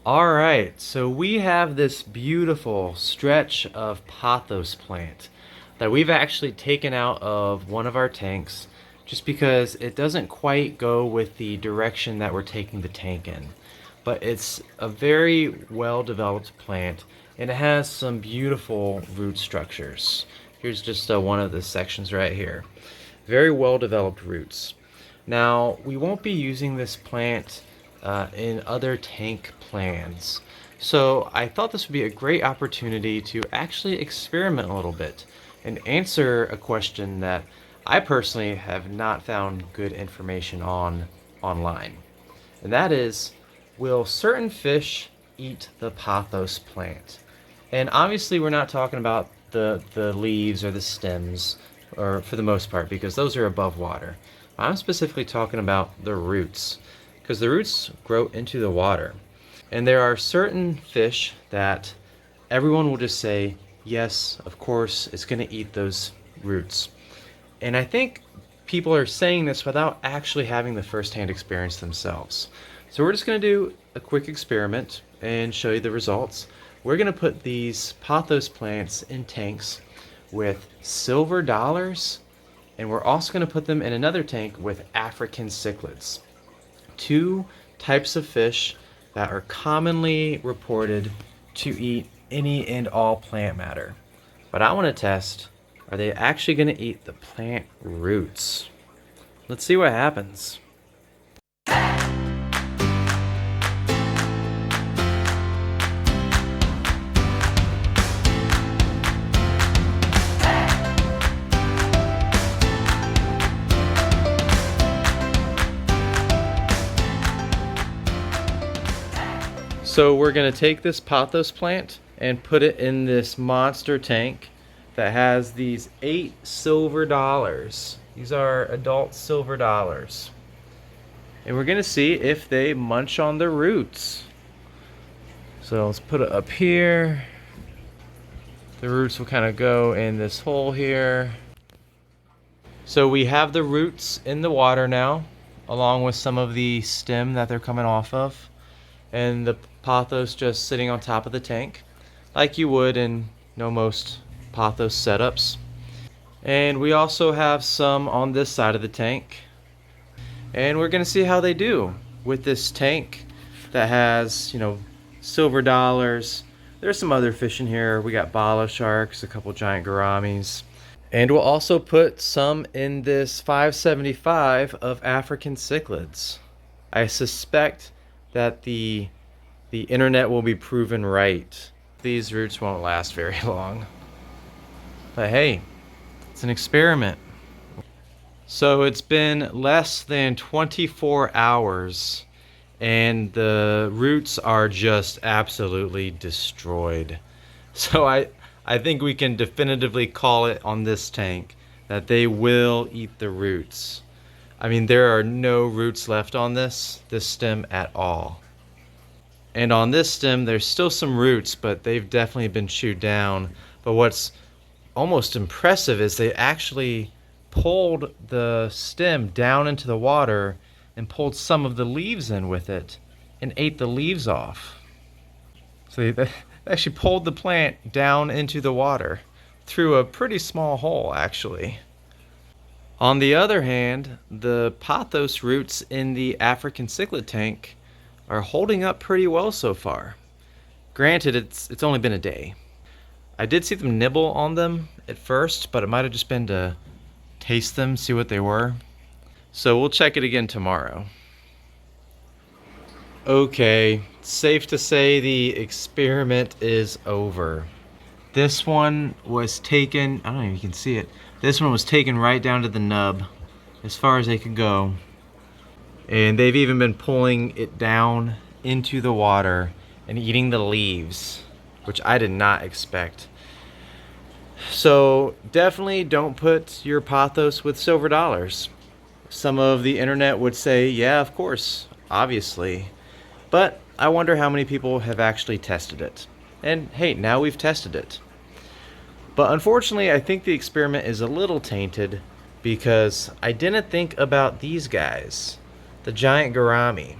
Alright, so we have this beautiful stretch of Pothos plant that we've actually taken out of one of our tanks just because it doesn't quite go with the direction that we're taking the tank in. But it's a very well developed plant and it has some beautiful root structures. Here's just one of the sections right here. Very well developed roots. Now, we won't be using this plant in other tank plans. So I thought this would be a great opportunity to actually experiment a little bit and answer a question that I personally have not found good information on online. And that is, will certain fish eat the pothos plant? And obviously we're not talking about the leaves or the stems, or for the most part, because those are above water. I'm specifically talking about the roots, because the roots grow into the water. And there are certain fish that everyone will just say, yes, of course, it's going to eat those roots. And I think people are saying this without actually having the first-hand experience themselves. So we're just going to do a quick experiment and show you the results. We're going to put these pothos plants in tanks with silver dollars, and we're also going to put them in another tank with African cichlids. Two types of fish that are commonly reported to eat any and all plant matter. But I want to test, are they actually going to eat the plant roots? Let's see what happens. So we're going to take this pothos plant and put it in this monster tank that has these 8 silver dollars. These are adult silver dollars. And we're going to see if they munch on the roots. So let's put it up here. The roots will kind of go in this hole here. So we have the roots in the water now, along with some of the stem that they're coming off of. And the pothos just sitting on top of the tank, like you would in most pothos setups. And we also have some on this side of the tank. And we're gonna see how they do with this tank that has, silver dollars. There's some other fish in here. We got bala sharks, a couple giant gouramis. And we'll also put some in this 575 of African cichlids. I suspect that the internet will be proven right. These roots won't last very long. But hey, it's an experiment. So it's been less than 24 hours and the roots are just absolutely destroyed. So I think we can definitively call it on this tank that they will eat the roots. I mean, there are no roots left on this stem at all. And on this stem, there's still some roots, but they've definitely been chewed down. But what's almost impressive is they actually pulled the stem down into the water and pulled some of the leaves in with it and ate the leaves off. So they actually pulled the plant down into the water through a pretty small hole, actually. On the other hand, the pothos roots in the African cichlid tank are holding up pretty well so far. Granted, it's only been a day. I did see them nibble on them at first, but it might have just been to taste them, see what they were. So we'll check it again tomorrow. Okay, safe to say the experiment is over. This one was taken, I don't know if you can see it, this one was taken right down to the nub, as far as they could go. And they've even been pulling it down into the water and eating the leaves, which I did not expect. So definitely don't put your pothos with silver dollars. Some of the internet would say, yeah, of course, obviously. But I wonder how many people have actually tested it. And hey, now we've tested it. But unfortunately, I think the experiment is a little tainted because I didn't think about these guys. The giant gourami.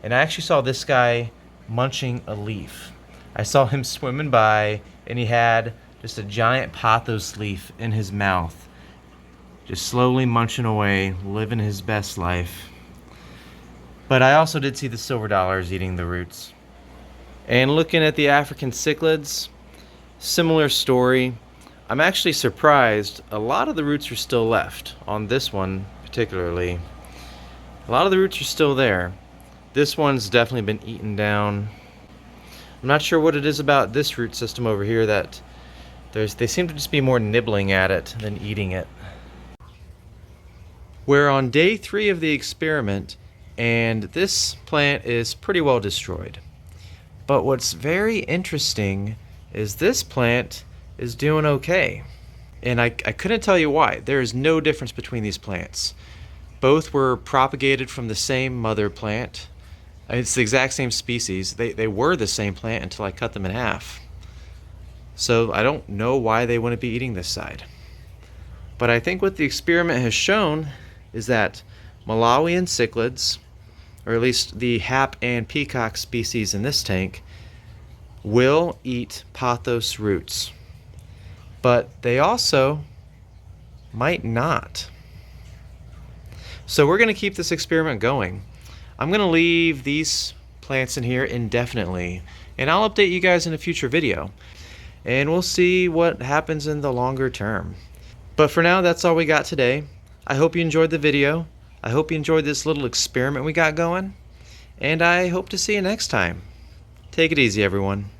And I actually saw this guy munching a leaf. I saw him swimming by, and he had just a giant pothos leaf in his mouth, just slowly munching away, living his best life. But I also did see the silver dollars eating the roots. And looking at the African cichlids, similar story. I'm actually surprised a lot of the roots are still left on this one particularly. A lot of the roots are still there. This one's definitely been eaten down. I'm not sure what it is about this root system over here that they seem to just be more nibbling at it than eating it. We're on day 3 of the experiment, and this plant is pretty well destroyed. But what's very interesting is this plant is doing okay. And I couldn't tell you why. There is no difference between these plants. Both were propagated from the same mother plant. It's the exact same species. They were the same plant until I cut them in half. So I don't know why they wouldn't be eating this side. But I think what the experiment has shown is that Malawian cichlids, or at least the hap and peacock species in this tank, will eat pothos roots. But they also might not. So we're going to keep this experiment going. I'm going to leave these plants in here indefinitely, and I'll update you guys in a future video. And we'll see what happens in the longer term. But for now, that's all we got today. I hope you enjoyed the video. I hope you enjoyed this little experiment we got going. And I hope to see you next time. Take it easy, everyone.